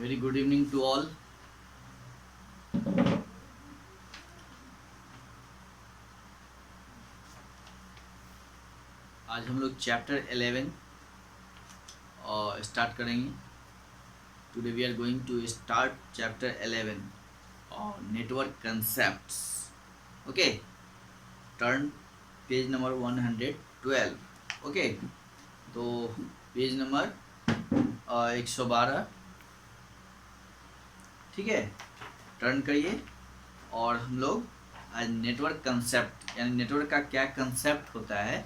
Very good evening to all. आज हम लोग चैप्टर 11 और स्टार्ट करेंगे। Today we are going to start chapter 11 और network concepts. Okay, turn page number 112। Okay, तो पेज नंबर 112, ठीक है, टर्न करिए। और हम लोग आज नेटवर्क कंसेप्ट यानी नेटवर्क का क्या कंसेप्ट होता है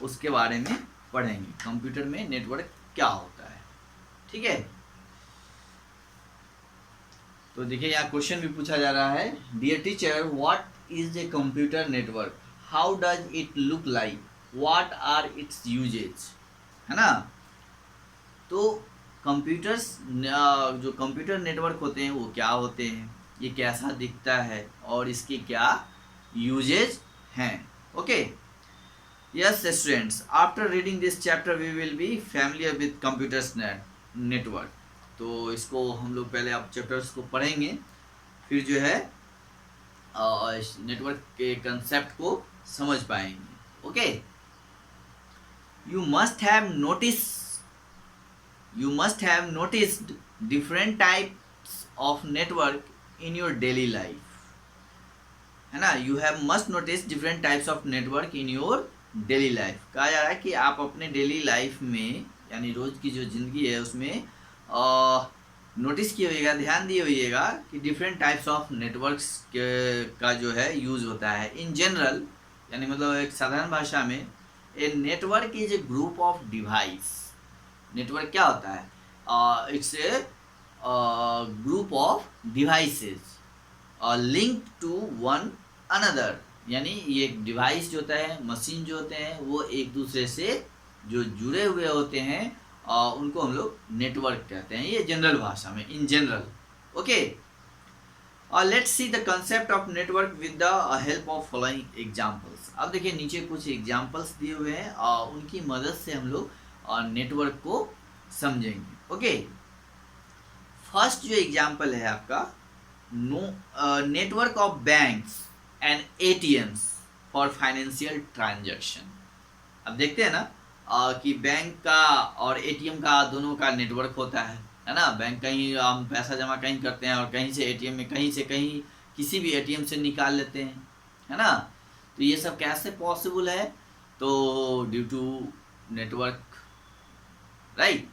उसके बारे में पढ़ेंगे। कंप्यूटर में नेटवर्क क्या होता है, ठीक है। तो देखिए यहाँ क्वेश्चन भी पूछा जा रहा है, dear teacher what is a computer network, how does it look like, what are its uses, है ना। तो कंप्यूटर्स जो कंप्यूटर नेटवर्क होते हैं वो क्या होते हैं, ये कैसा दिखता है और इसके क्या यूजेज हैं। Okay, yes students, after reading this chapter we will be familiar with computers network। तो इसको हम लोग पहले आप चैप्टर्स को पढ़ेंगे, फिर जो है नेटवर्क के कंसेप्ट को समझ पाएंगे। Okay, you must have noticed different types of network in your daily life, है ना। You have must notice different types of network in your daily life. कहा जा रहा है कि आप अपने डेली लाइफ में यानी रोज की जो जिंदगी है उसमें नोटिस किए होइएगा, ध्यान दिए होइएगा कि डिफरेंट टाइप्स ऑफ नेटवर्क्स का जो है यूज होता है। इन जनरल यानी मतलब एक साधारण भाषा में a network is a group of device. Network क्या होता है, it's a group of devices link to one another, यानी ये डिवाइस जो होता है, मशीन जो होते हैं वो एक दूसरे से जो जुड़े हुए होते हैं उनको हम लोग नेटवर्क कहते हैं, ये जनरल भाषा में, in general. Okay, let's see the concept of network with the help of following examples. अब देखिए नीचे कुछ एग्जांपल्स दिए हुए हैं और उनकी मदद से हम लोग नेटवर्क को समझेंगे। ओके, फर्स्ट जो एग्जांपल है आपका, network of banks and ATMs for financial transaction. अब देखते हैं ना कि बैंक का और एटीएम का दोनों का नेटवर्क होता है ना। बैंक कहीं हम पैसा जमा कहीं करते हैं और कहीं से एटीएम में कहीं से कहीं किसी भी एटीएम से निकाल लेते हैं, है ना। तो ये सब कैसे पॉसिबल है, तो ड्यू टू नेटवर्क, राइट।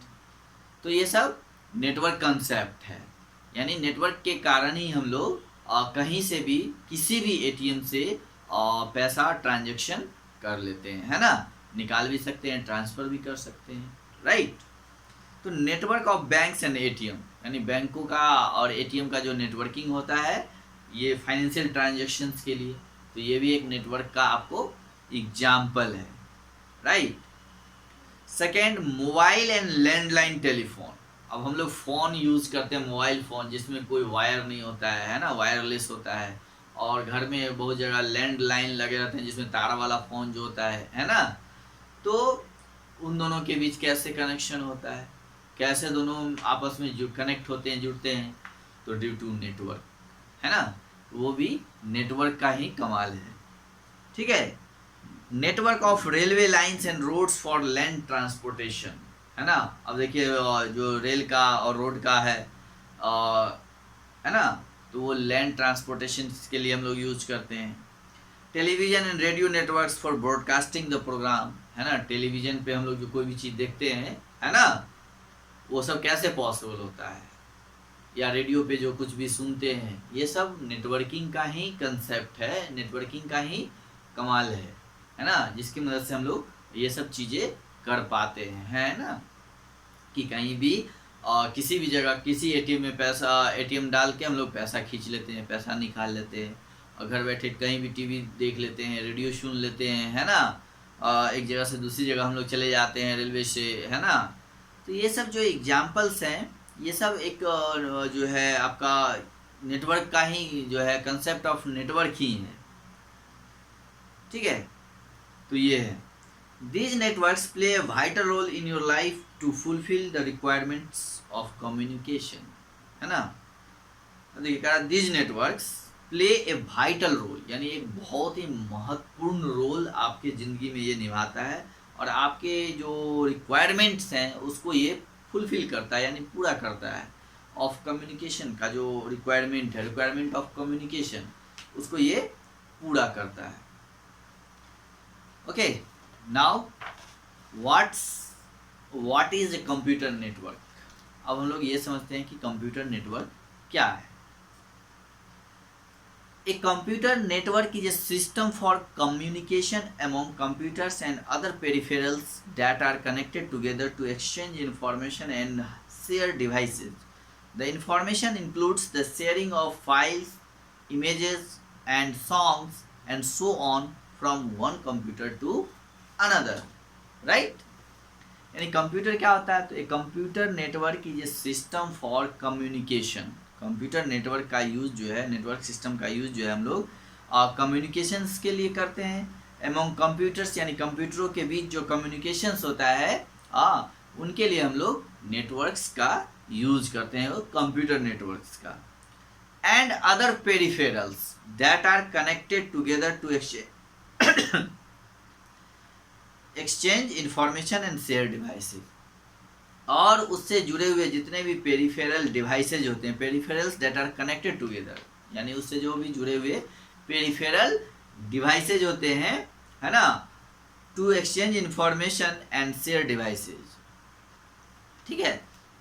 तो ये सब नेटवर्क कंसेप्ट है, यानी नेटवर्क के कारण ही हम लोग कहीं से भी किसी भी एटीएम से पैसा ट्रांजैक्शन कर लेते हैं, है ना। निकाल भी सकते हैं, ट्रांसफ़र भी कर सकते हैं, राइट। तो network of banks and ATM यानी बैंकों का और एटीएम का जो नेटवर्किंग होता है ये फाइनेंशियल ट्रांजैक्शंस के लिए, तो ये भी एक नेटवर्क का आपको एग्जाम्पल है, right. Second, mobile and landline telephone. अब हम लोग फ़ोन यूज़ करते हैं, मोबाइल फ़ोन जिसमें कोई वायर नहीं होता है ना, वायरलेस होता है। और घर में बहुत जगह लैंडलाइन लगे रहते हैं जिसमें तार वाला फ़ोन जो होता है ना। तो उन दोनों के बीच कैसे कनेक्शन होता है, कैसे दोनों आपस में जो कनेक्ट होते हैं, जुड़ते हैं, तो ड्यू टू नेटवर्क, है ना। वो भी नेटवर्क का ही कमाल है, ठीक है। Network of railway lines and roads for land transportation, है ना। अब देखिए जो रेल का और रोड का है ना, तो वो लैंड ट्रांसपोर्टेशन के लिए हम लोग यूज करते हैं। Television and radio networks for broadcasting the programme, है ना। टेलीविज़न पे हम लोग जो कोई भी चीज़ देखते हैं, है ना, वो सब कैसे पॉसिबल होता है, या रेडियो पे जो कुछ भी सुनते हैं, ये सब नेटवर्किंग का ही कंसेप्ट है, नेटवर्किंग का ही कमाल है ना, जिसकी मदद से हम लोग ये सब चीज़ें कर पाते हैं, है ना। कि कहीं भी किसी भी जगह किसी एटीएम में पैसा, एटीएम डाल के हम लोग पैसा खींच लेते हैं, पैसा निकाल लेते हैं, और घर बैठे कहीं भी टीवी देख लेते हैं, रेडियो सुन लेते हैं, है ना। एक जगह से दूसरी जगह हम लोग चले जाते हैं रेलवे से, है ना। तो ये सब जो एग्जाम्पल्स हैं, ये सब एक जो है आपका नेटवर्क का ही जो है कंसेप्ट ऑफ नेटवर्क ही है, ठीक है। तो ये है, these networks play a vital role in your life to fulfill the requirements of communication। है ना। देखिए कह रहा this networks play a vital role, यानी एक बहुत ही महत्वपूर्ण रोल आपके ज़िंदगी में ये निभाता है और आपके जो रिक्वायरमेंट्स हैं उसको ये फुलफिल करता है, यानी पूरा करता है। ऑफ कम्युनिकेशन का जो रिक्वायरमेंट है, रिक्वायरमेंट ऑफ कम्युनिकेशन, उसको ये पूरा करता है। Okay, now what is a computer network. अब हम लोग ये समझते हैं कि कंप्यूटर नेटवर्क क्या है। A computer network is a system for communication among computers and other peripherals that are connected together to exchange information and share devices. The information includes the sharing of files, images, and songs, and so on from one computer to another. Right? यानी computer क्या होता है, तो एक computer network is A system for communication. Computer network का use जो है, network system का यूज़ जो है हम लोग कम्युनिकेशंस के लिए करते हैं। एमोंग कंप्यूटर्स यानी कंप्यूटरों के बीच जो कम्युनिकेशंस होता है उनके लिए हम लोग नेटवर्क्स का यूज करते हैं, वो कंप्यूटर नेटवर्क्स का। And other peripherals that are connected together to exchange information and share devices, और उससे जुड़े हुए जितने भी पेरिफेरल डिवाइसेज होते हैं, peripherals that are connected together, यानी उससे जो भी जुड़े हुए पेरिफेरल डिवाइसेज होते हैं, है ना, to exchange information and share devices. ठीक है,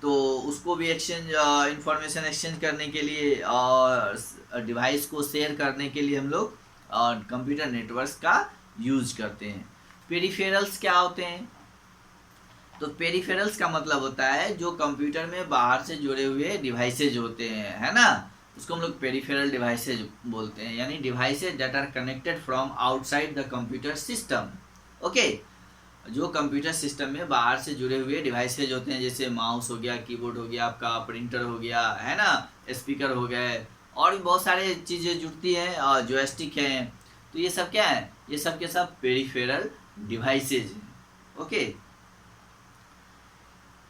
तो उसको भी एक्सचेंज इंफॉर्मेशन एक्सचेंज करने के लिए और डिवाइस को शेयर करने के लिए हम लोग कंप्यूटर नेटवर्क्स का यूज करते हैं। पेरिफेरल्स क्या होते हैं, तो पेरिफेरल्स का मतलब होता है जो कंप्यूटर में बाहर से जुड़े हुए डिवाइसेज होते हैं, है ना, उसको हम लोग पेरिफेरल डिवाइसेज बोलते हैं, यानी devices that are connected from outside the computer system. Okay, जो कंप्यूटर सिस्टम में बाहर से जुड़े हुए डिवाइसेज होते हैं, जैसे माउस हो गया, कीबोर्ड हो गया, आपका प्रिंटर हो गया, है ना, स्पीकर हो गए, और भी बहुत सारे चीज़ें जुड़ती हैं, जॉयस्टिक हैं, तो ये सब क्या है, ये सब के सब पेरिफेरल डिवाइसेज हैं। ओके,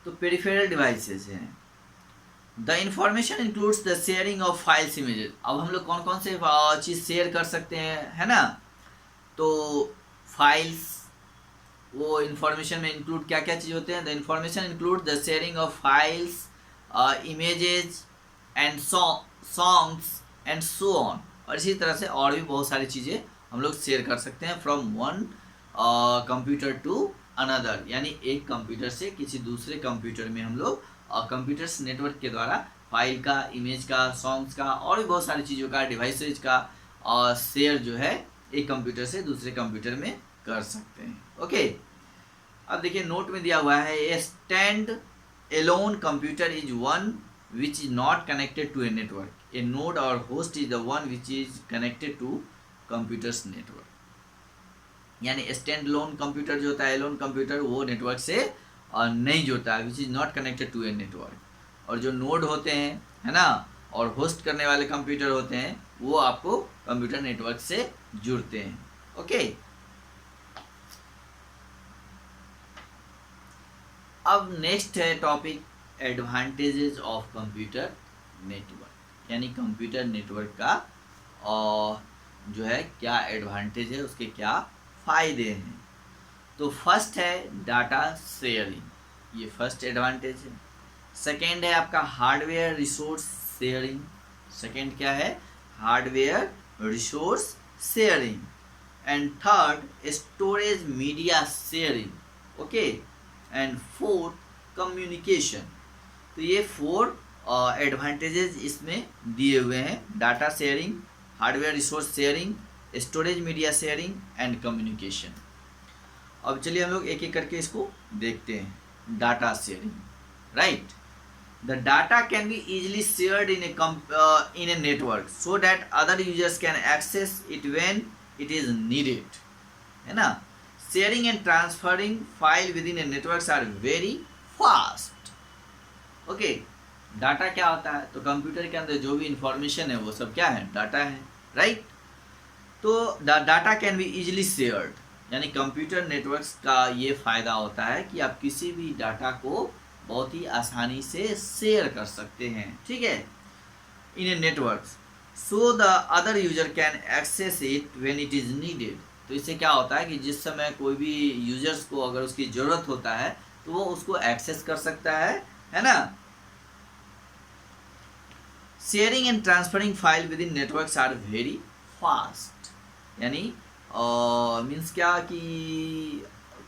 तो पेरिफेरल डिवाइसेज हैं। The information includes the sharing of files, images. अब हम लोग कौन कौन से चीज़ शेयर कर सकते हैं, है ना, तो फाइल्स, वो इंफॉर्मेशन में इंक्लूड क्या क्या चीज़ होते हैं, the information include the sharing of files, images and songs and so on, और इसी तरह से और भी बहुत सारी चीज़ें हम लोग शेयर कर सकते हैं from one computer to another, यानी एक कंप्यूटर से किसी दूसरे कंप्यूटर में हम लोग कंप्यूटर्स नेटवर्क के द्वारा फाइल का, इमेज का, सॉन्ग्स का और भी बहुत सारी चीज़ों का, डिवाइसेज का शेयर जो है एक कंप्यूटर से दूसरे कंप्यूटर में कर सकते हैं। ओके, अब देखिए नोट में दिया हुआ है, a standalone computer is one which is not connected to a network, a node और host is the one which is connected to computers network. यानी स्टैंड लोन कंप्यूटर जो होता है, एलोन कंप्यूटर, वो नेटवर्क से नहीं जुड़ता है, which is not connected to a network. और जो नोड होते हैं, है ना, और होस्ट करने वाले कंप्यूटर होते हैं, वो आपको कंप्यूटर नेटवर्क से जुड़ते हैं। ओके, अब नेक्स्ट है topic advantages of computer network, यानी कंप्यूटर नेटवर्क का और जो है क्या एडवांटेज है, उसके क्या फ़ायदे हैं। तो फर्स्ट है डाटा शेयरिंग, ये फर्स्ट एडवांटेज है। सेकेंड है आपका हार्डवेयर रिसोर्स शेयरिंग, सेकेंड क्या है, hardware resource sharing. And third storage media sharing. Okay, and fourth communication. तो ये 4 एडवांटेजेस इसमें दिए हुए हैं, data sharing, hardware resource sharing, storage media sharing and communication. अब चलिए हम लोग एक एक करके इसको देखते हैं। Data sharing, right, the data can be easily shared in a network so that other users can access it when it is needed, है ना। Sharing and transferring file within a networks are very fast. Okay, data क्या होता है, तो computer के अंदर जो भी इंफॉर्मेशन है वो सब क्या है, डाटा है, राइट। तो data can be easily shared, यानी कंप्यूटर नेटवर्क्स का ये फ़ायदा होता है कि आप किसी भी डाटा को बहुत ही आसानी से शेयर कर सकते हैं, ठीक है, in a network, so the other user can access it when it is needed. तो इससे क्या होता है कि जिस समय कोई भी यूजर्स को अगर उसकी ज़रूरत होता है तो वो उसको एक्सेस कर सकता है ना। Sharing and transferring file within networks are very fast, यानी मीन्स क्या कि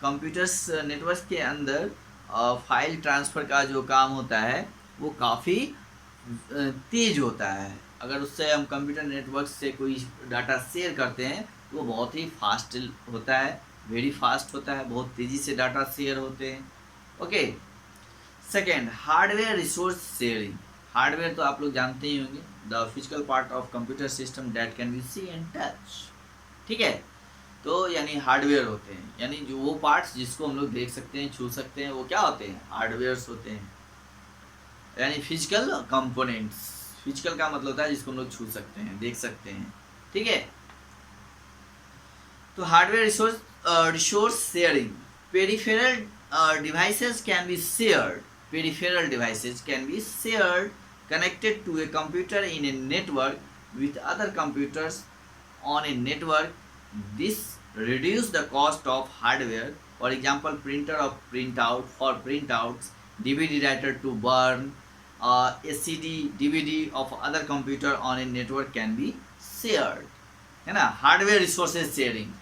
कंप्यूटर्स नेटवर्क के अंदर फाइल ट्रांसफ़र का जो काम होता है वो काफ़ी तेज होता है। अगर उससे हम कंप्यूटर नेटवर्क से कोई डाटा शेयर करते हैं तो वो बहुत ही फास्ट होता है, वेरी फास्ट होता है, बहुत तेज़ी से डाटा शेयर होते हैं। Okay, second, hardware resource sharing. Hardware तो आप लोग जानते ही होंगे, the physical part of computer system that can be see and touch, ठीक है। तो यानी हार्डवेयर होते हैं, यानी जो वो पार्ट्स जिसको हम लोग देख सकते हैं, छू सकते हैं, वो क्या होते हैं, हार्डवेयर्स होते हैं, यानी फिजिकल कंपोनेंट्स। फिजिकल का मतलब होता है जिसको हम लोग छू सकते हैं, देख सकते हैं, ठीक है। तो hardware resource sharing, peripheral devices can be shared, peripheral devices can be shared, connected to a computer in a network with other computers on a network. This reduce the cost of hardware. For example, printer of printout for printouts, DVD writer to burn, a CD DVD of other computer on a network can be shared, है ना। Hardware resources sharing,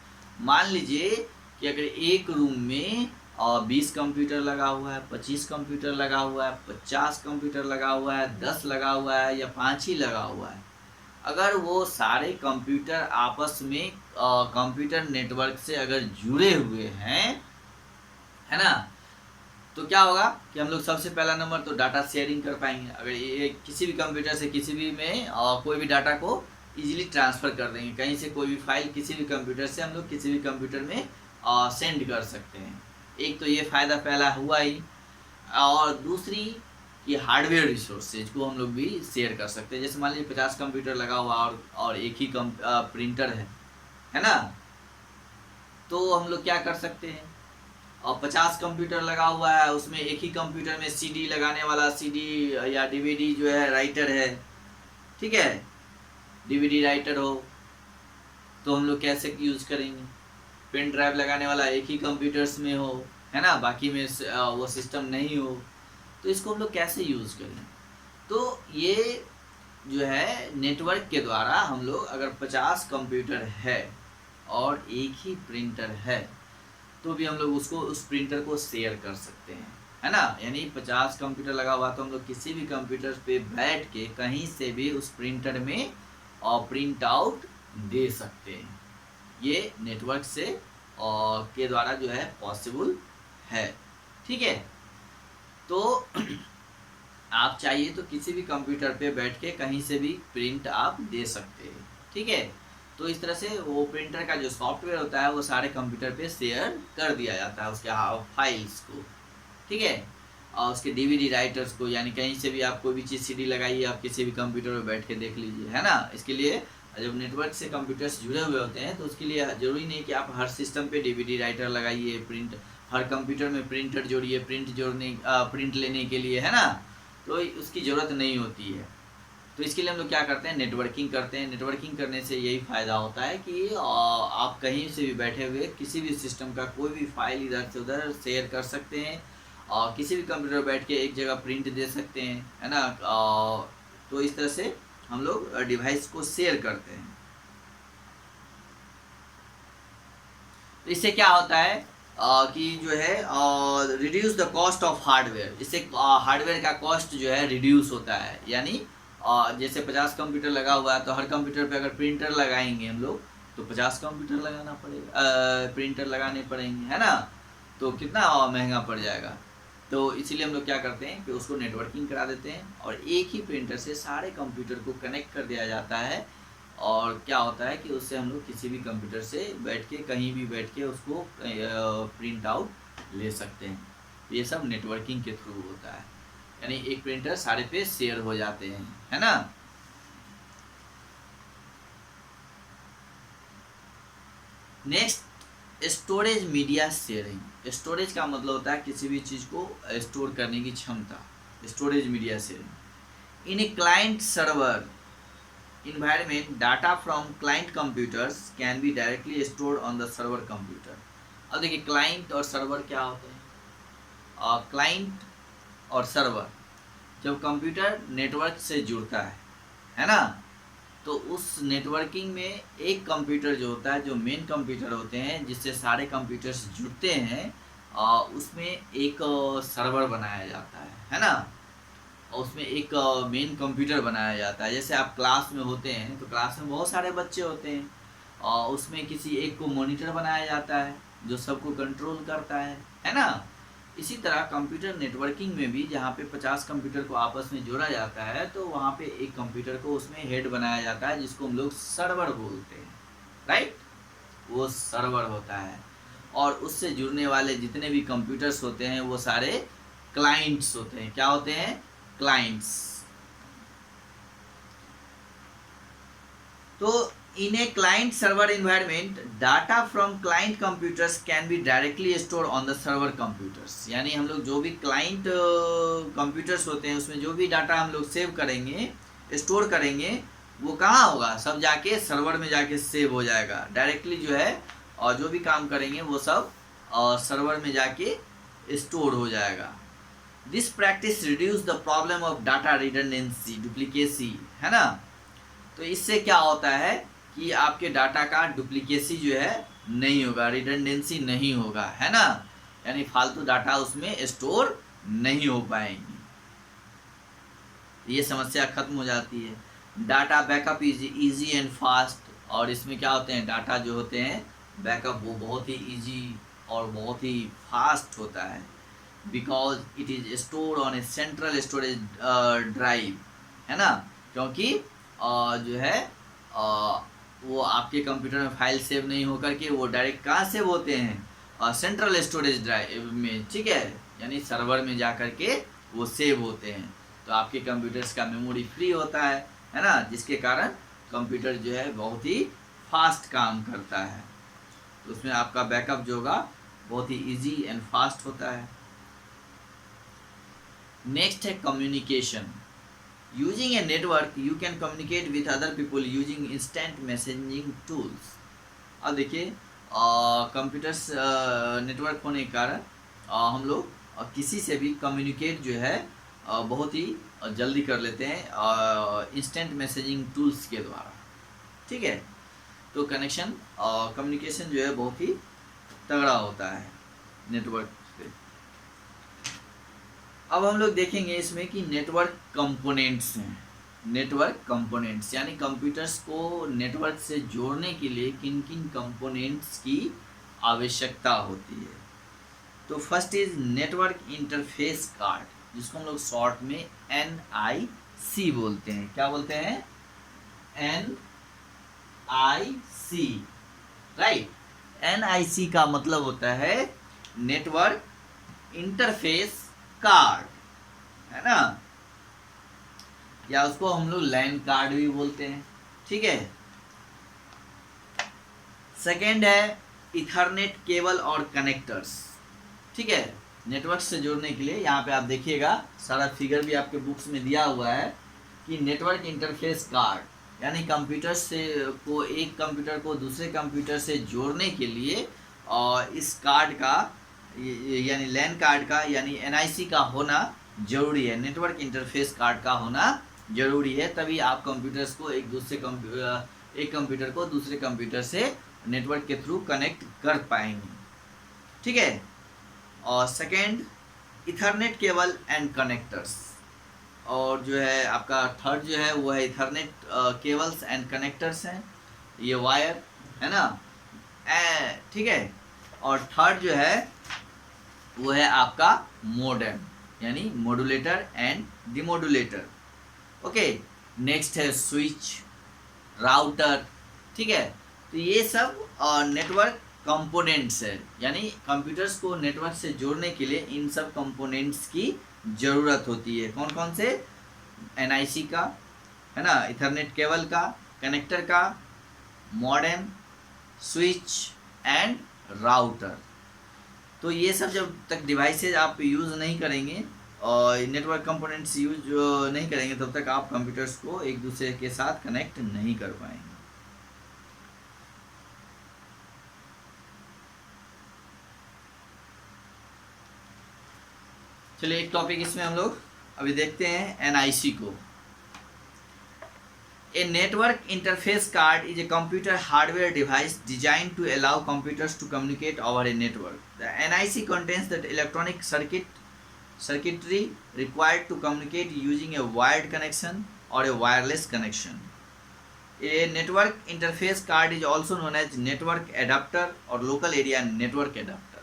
मान लीजिए कि अगर एक room में 20 computer लगा हुआ है, 25 कंप्यूटर लगा हुआ है, 50 कंप्यूटर लगा हुआ है, 10 लगा हुआ है या 5 ही लगा हुआ है, अगर वो सारे कंप्यूटर आपस में कंप्यूटर नेटवर्क से अगर जुड़े हुए हैं, है ना, तो क्या होगा कि हम लोग सबसे पहला नंबर तो डाटा शेयरिंग कर पाएंगे। अगर ये किसी भी कंप्यूटर से किसी भी में कोई भी डाटा को इजीली ट्रांसफ़र कर देंगे, कहीं से कोई भी फाइल किसी भी कंप्यूटर से हम लोग किसी भी कंप्यूटर में सेंड कर सकते हैं। एक तो ये फ़ायदा पहला हुआ ही, और दूसरी कि हार्डवेयर रिसोर्सेज को हम लोग भी शेयर कर सकते हैं। जैसे मान लीजिए 50 कंप्यूटर लगा हुआ और एक ही प्रिंटर है ना, तो हम लोग क्या कर सकते हैं, और 50 कंप्यूटर लगा हुआ है, उसमें एक ही कंप्यूटर में सीडी लगाने वाला सीडी या डीवीडी जो है राइटर है, ठीक है, डीवीडी राइटर हो तो हम लोग कैसे यूज़ करेंगे, पेन ड्राइव लगाने वाला एक ही कंप्यूटर्स में हो, है ना, बाकी में वो सिस्टम नहीं हो, तो इसको हम लोग कैसे यूज़ करें। तो ये जो है नेटवर्क के द्वारा हम लोग अगर 50 कंप्यूटर है और एक ही प्रिंटर है तो भी हम लोग उसको उस प्रिंटर को शेयर कर सकते हैं, है ना। यानी 50 कंप्यूटर लगा हुआ तो हम लोग किसी भी कंप्यूटर पे बैठ के कहीं से भी उस प्रिंटर में प्रिंट आउट दे सकते हैं। ये नेटवर्क से के द्वारा जो है पॉसिबल है, ठीक है। तो आप चाहिए तो किसी भी कंप्यूटर पे बैठ के कहीं से भी प्रिंट आप दे सकते हैं, ठीक है। तो इस तरह से वो प्रिंटर का जो सॉफ्टवेयर होता है वो सारे कंप्यूटर पे शेयर कर दिया जाता है, उसके फाइल्स को, ठीक है, और उसके डीवीडी राइटर्स को, यानी कहीं से भी आप कोई भी चीज़ सीडी लगाइए, आप किसी भी कंप्यूटर पे बैठ के देख लीजिए, है ना। इसके लिए जब नेटवर्क से कंप्यूटर्स जुड़े हुए होते हैं तो उसके लिए ज़रूरी नहीं कि आप हर सिस्टम पे डीवीडी राइटर लगाइए, प्रिंट हर कंप्यूटर में प्रिंटर जोड़िए, प्रिंट लेने के लिए, है ना, तो उसकी ज़रूरत नहीं होती है। तो इसके लिए हम लोग क्या करते हैं, नेटवर्किंग करते हैं। नेटवर्किंग करने से यही फ़ायदा होता है कि आप कहीं से भी बैठे हुए किसी भी सिस्टम का कोई भी फाइल इधर से उधर शेयर कर सकते हैं, और किसी भी कंप्यूटर बैठ के एक जगह प्रिंट दे सकते हैं, है ना। तो इस तरह से हम लोग डिवाइस को शेयर करते हैं। तो इससे क्या होता है कि जो है reduce the cost of hardware, इससे हार्डवेयर का कॉस्ट जो है रिड्यूस होता है। यानी जैसे 50 कंप्यूटर लगा हुआ है तो हर कंप्यूटर पे अगर प्रिंटर लगाएंगे हम लोग तो 50 कंप्यूटर लगाना पड़ेगा, प्रिंटर लगाने पड़ेंगे, है ना, तो कितना महंगा पड़ जाएगा। तो इसीलिए हम लोग क्या करते हैं कि उसको नेटवर्किंग करा देते हैं और एक ही प्रिंटर से सारे कंप्यूटर को कनेक्ट कर दिया जाता है, और क्या होता है कि उससे हम लोग किसी भी कंप्यूटर से बैठ के कहीं भी बैठ के उसको प्रिंट आउट ले सकते हैं। ये सब नेटवर्किंग के थ्रू होता है, यानी एक प्रिंटर सारे पे शेयर हो जाते हैं, है ना। Next, storage media sharing. Storage का मतलब होता है किसी भी चीज़ को स्टोर करने की क्षमता, storage media sharing. In a client server environment, data from client computers can be directly stored on the server computer। अब देखिए क्लाइंट और सर्वर क्या होते हैं। क्लाइंट और सर्वर जब कंप्यूटर नेटवर्क से जुड़ता है ना, तो उस नेटवर्किंग में एक कंप्यूटर जो होता है, जो मेन कंप्यूटर होते हैं जिससे सारे कंप्यूटर्स जुड़ते हैं, उसमें एक सर्वर बनाया जाता है ना, और उसमें एक मेन कंप्यूटर बनाया जाता है। जैसे आप क्लास में होते हैं तो क्लास में बहुत सारे बच्चे होते हैं, और उसमें किसी एक को मॉनिटर बनाया जाता है जो सबको कंट्रोल करता है ना। इसी तरह कंप्यूटर नेटवर्किंग में भी जहाँ पे 50 कंप्यूटर को आपस में जोड़ा जाता है, तो वहाँ पे एक कंप्यूटर को उसमें हेड बनाया जाता है जिसको हम लोग सर्वर बोलते हैं, राइट। वो सर्वर होता है, और उससे जुड़ने वाले जितने भी कंप्यूटर्स होते हैं वो सारे क्लाइंट्स होते हैं। क्या होते हैं? क्लाइंट्स। तो in a client server environment, data from client computers can be directly store on the server computers. यानी हम लोग जो भी क्लाइंट कंप्यूटर्स होते हैं उसमें जो भी डाटा हम लोग सेव करेंगे, स्टोर करेंगे, वो कहाँ होगा? सब जाके सर्वर में जाके सेव हो जाएगा डायरेक्टली जो है, और जो भी काम करेंगे वो सब सर्वर में जाके स्टोर हो जाएगा। This practice reduce the problem of data redundancy, duplicacy, है ना। तो इससे क्या होता है कि आपके डाटा का डुप्लीकेसी जो है नहीं होगा, रिडंडेंसी नहीं होगा, है ना, यानी फालतू डाटा उसमें स्टोर नहीं हो पाएंगे। ये समस्या खत्म हो जाती है। Data backup is easy and fast, और इसमें क्या होते हैं, डाटा जो होते हैं बैकअप वो बहुत ही इजी और बहुत ही फास्ट होता है, because it is store on A central storage drive, है ना। क्योंकि जो है वो आपके कंप्यूटर में फाइल सेव नहीं होकर के वो डायरेक्ट कहाँ सेव होते हैं? सेंट्रल स्टोरेज ड्राइव में, ठीक है, यानी सर्वर में जा कर के वो सेव होते हैं। तो आपके कंप्यूटर्स का मेमोरी फ्री होता है ना, जिसके कारण कंप्यूटर जो है बहुत ही फास्ट काम करता है। तो उसमें आपका बैकअप जो होगा बहुत ही इजी एंड फास्ट होता है। नेक्स्ट है communication. Using a network you can communicate with other people using instant messaging tools. अब देखिए कंप्यूटर्स नेटवर्क होने के कारण हम लोग किसी से भी कम्युनिकेट जो है बहुत ही जल्दी कर लेते हैं इंस्टेंट मैसेजिंग टूल्स के द्वारा, ठीक है। तो कनेक्शन कम्युनिकेशन जो है बहुत ही तगड़ा होता है नेटवर्क पे। अब हम लोग देखेंगे इसमें कि नेटवर्क कंपोनेंट्स हैं। नेटवर्क कंपोनेंट्स यानी कंप्यूटर्स को नेटवर्क से जोड़ने के लिए किन किन कंपोनेंट्स की आवश्यकता होती है। तो first is network interface card, जिसको हम लोग शॉर्ट में NIC बोलते हैं। क्या बोलते हैं? NIC, right. NIC का मतलब होता है नेटवर्क इंटरफेस कार्ड, है ना, या उसको हम लोग लैन कार्ड भी बोलते हैं, ठीक है। सेकेंड है इथरनेट केबल और कनेक्टर्स, ठीक है, नेटवर्क से जोड़ने के लिए। यहाँ पे आप देखिएगा सारा फिगर भी आपके बुक्स में दिया हुआ है कि नेटवर्क इंटरफेस कार्ड यानी कंप्यूटर से को एक कंप्यूटर को दूसरे कंप्यूटर से जोड़ने के लिए और इस कार्ड का यानी लैन कार्ड का यानी NIC का होना जरूरी है। नेटवर्क इंटरफेस कार्ड का होना जरूरी है, तभी आप कंप्यूटर्स को एक कंप्यूटर को दूसरे कंप्यूटर से नेटवर्क के थ्रू कनेक्ट कर पाएंगे, ठीक है। और second Ethernet cable and connectors, और जो है आपका थर्ड जो है वो है इथरनेट केबल्स एंड कनेक्टर्स हैं, ये वायर है ना, ठीक है। और थर्ड जो है वो है आपका मोडेम यानी modulator and demodulator, okay. Next है स्विच, राउटर, ठीक है। तो ये सब नेटवर्क कंपोनेंट्स है, यानी कंप्यूटर्स को नेटवर्क से जोड़ने के लिए इन सब कंपोनेंट्स की ज़रूरत होती है। कौन कौन से? NIC का, है ना, इथरनेट केबल का, कनेक्टर का, मॉडेम, स्विच एंड राउटर। तो ये सब जब तक डिवाइसेज आप यूज़ नहीं करेंगे और नेटवर्क कंपोनेंट्स यूज नहीं करेंगे तब तक आप कंप्यूटर्स को एक दूसरे के साथ कनेक्ट नहीं कर पाएंगे। चलिए एक टॉपिक इसमें हम लोग अभी देखते हैं एनआईसी को। A network interface card is a computer hardware device designed to allow computers to communicate over a network. The NIC contains the electronic circuitry required to communicate using a wired connection or a wireless connection. A network interface card is also known as network adapter or local area network adapter.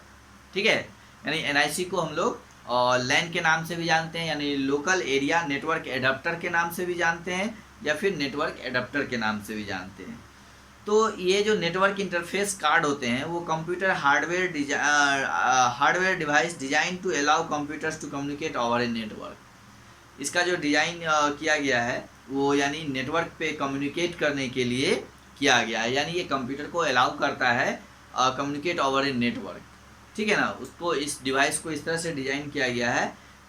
ठीक है, यानी NIC को हम लोग लैन के नाम से भी जानते हैं, यानी लोकल एरिया नेटवर्क एडाप्टर के नाम से भी जानते हैं, या फिर नेटवर्क एडाप्टर के नाम से भी जानते हैं। तो ये जो नेटवर्क इंटरफेस कार्ड होते हैं वो computer hardware device design to allow computers to communicate over a network. इसका जो डिज़ाइन किया गया है वो यानी नेटवर्क पे कम्युनिकेट करने के लिए किया गया है, यानी ये कंप्यूटर को अलाउ करता है कम्युनिकेट ओवर ए नेटवर्क। ठीक है ना, उसको इस डिवाइस को इस तरह से डिज़ाइन किया गया है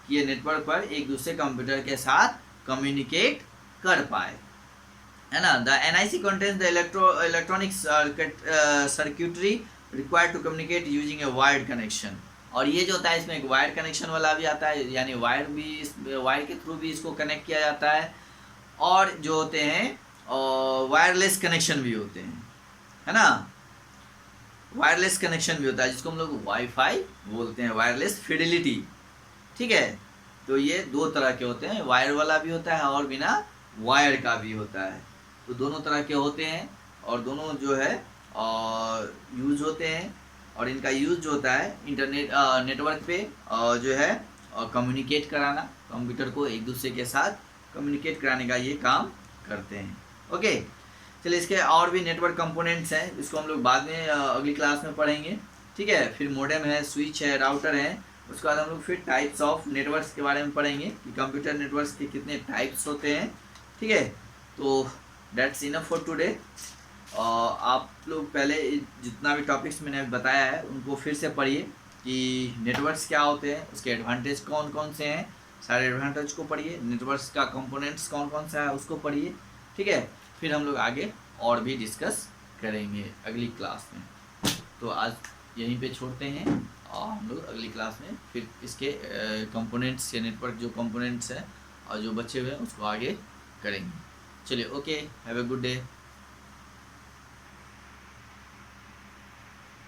कि ये नेटवर्क पर एक दूसरे कंप्यूटर के साथ कम्युनिकेट कर पाए, है ना। The NIC contains the electronic circuitry required to communicate using a wired connection। और ये जो होता है इसमें एक वायर कनेक्शन वाला भी आता है, यानी वायर के थ्रू भी इसको कनेक्ट किया जाता है, और जो होते हैं वायरलेस कनेक्शन भी होते हैं, है ना। वायरलेस कनेक्शन भी होता है जिसको हम लोग वाईफाई बोलते हैं, वायरलेस फिडेलिटी। ठीक है, तो ये दो तरह के होते हैं, वायर वाला भी होता है और बिना वायर का भी होता है। तो दोनों तरह के होते हैं और दोनों जो है यूज होते हैं, और इनका यूज जो होता है इंटरनेट नेटवर्क पे जो है कम्युनिकेट कराना, कंप्यूटर को एक दूसरे के साथ कम्युनिकेट कराने का ये काम करते हैं। ओके, चलिए इसके और भी नेटवर्क कंपोनेंट्स हैं, इसको हम लोग बाद में अगली क्लास में पढ़ेंगे। ठीक है, फिर मॉडेम है, स्विच है, राउटर है, उसके बाद हम लोग फिर टाइप्स ऑफ नेटवर्क्स के बारे में पढ़ेंगे कि कंप्यूटर नेटवर्क्स के कितने टाइप्स होते हैं। ठीक है, तो डेट्स इनफ फॉर टुडे। आप लोग पहले जितना भी टॉपिक्स मैंने बताया है उनको फिर से पढ़िए कि नेटवर्क्स क्या होते हैं, उसके एडवांटेज कौन कौन से हैं, सारे एडवांटेज को पढ़िए, नेटवर्क्स का कंपोनेंट्स कौन कौन सा है उसको पढ़िए। ठीक है, फिर हम लोग आगे और भी डिस्कस करेंगे अगली क्लास में। तो आज यहीं पे छोड़ते हैं और हम लोग अगली क्लास में फिर इसके कंपोनेंट्स के नेटवर्क जो कंपोनेंट्स हैं और जो बचे हुए हैं उसको आगे करेंगे। चलिए, okay, have a good day.